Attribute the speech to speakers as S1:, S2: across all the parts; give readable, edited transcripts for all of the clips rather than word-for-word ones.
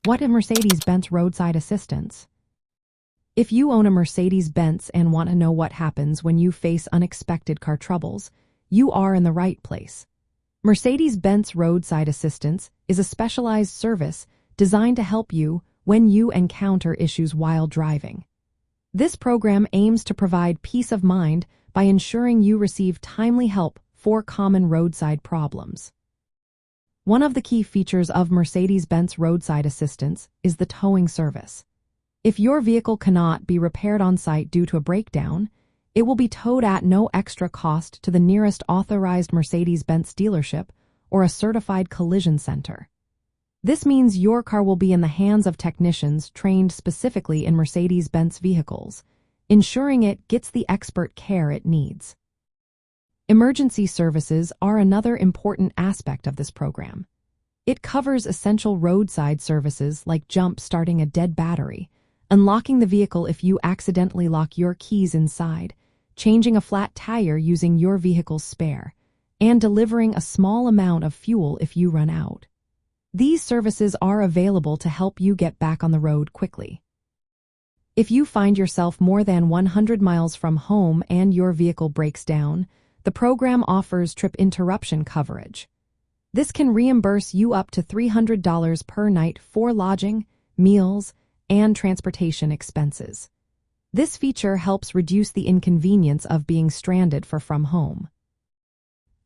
S1: What is Mercedes-Benz Roadside Assistance? If you own a Mercedes-Benz and want to know what happens when you face unexpected car troubles, you are in the right place. Mercedes-Benz Roadside Assistance is a specialized service designed to help you when you encounter issues while driving. This program aims to provide peace of mind by ensuring you receive timely help for common roadside problems. One of the key features of Mercedes-Benz Roadside Assistance is the towing service. If your vehicle cannot be repaired on site due to a breakdown, it will be towed at no extra cost to the nearest authorized Mercedes-Benz dealership or a certified collision center. This means your car will be in the hands of technicians trained specifically in Mercedes-Benz vehicles, ensuring it gets the expert care it needs. Emergency services are another important aspect of this program. It covers essential roadside services like jump-starting a dead battery, unlocking the vehicle if you accidentally lock your keys inside, changing a flat tire using your vehicle's spare, and delivering a small amount of fuel if you run out. These services are available to help you get back on the road quickly. If you find yourself more than 100 miles from home and your vehicle breaks down, the program offers trip interruption coverage. This can reimburse you up to $300 per night for lodging, meals, and transportation expenses. This feature helps reduce the inconvenience of being stranded from home.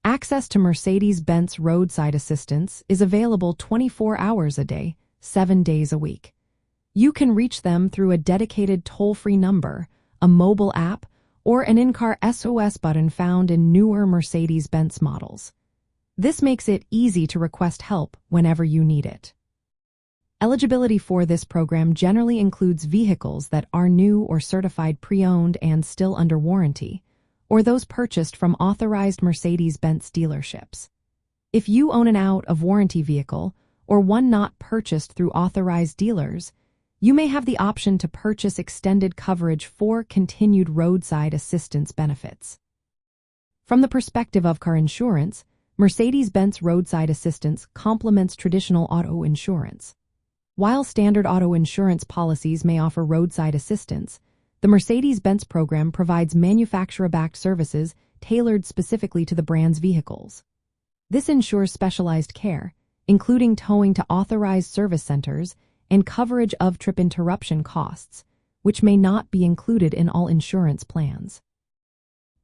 S1: Access to Mercedes-Benz Roadside Assistance is available 24 hours a day, 7 days a week. You can reach them through a dedicated toll-free number, a mobile app, or an in-car SOS button found in newer Mercedes-Benz models. This makes it easy to request help whenever you need it. Eligibility for this program generally includes vehicles that are new or certified pre-owned and still under warranty, or those purchased from authorized Mercedes-Benz dealerships. If you own an out-of-warranty vehicle or one not purchased through authorized dealers, you may have the option to purchase extended coverage for continued roadside assistance benefits. From the perspective of car insurance, Mercedes-Benz Roadside Assistance complements traditional auto insurance. While standard auto insurance policies may offer roadside assistance, the Mercedes-Benz program provides manufacturer-backed services tailored specifically to the brand's vehicles. This ensures specialized care, including towing to authorized service centers and coverage of trip interruption costs, which may not be included in all insurance plans.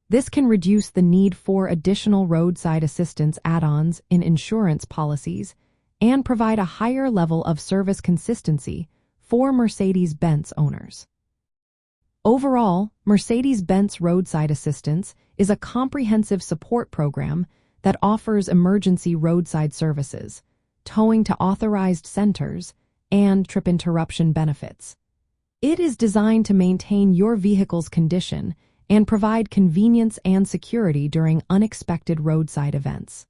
S1: This can reduce the need for additional roadside assistance add-ons in insurance policies and provide a higher level of service consistency for Mercedes-Benz owners. Overall, Mercedes-Benz Roadside Assistance is a comprehensive support program that offers emergency roadside services, towing to authorized centers, and trip interruption benefits. It is designed to maintain your vehicle's condition and provide convenience and security during unexpected roadside events.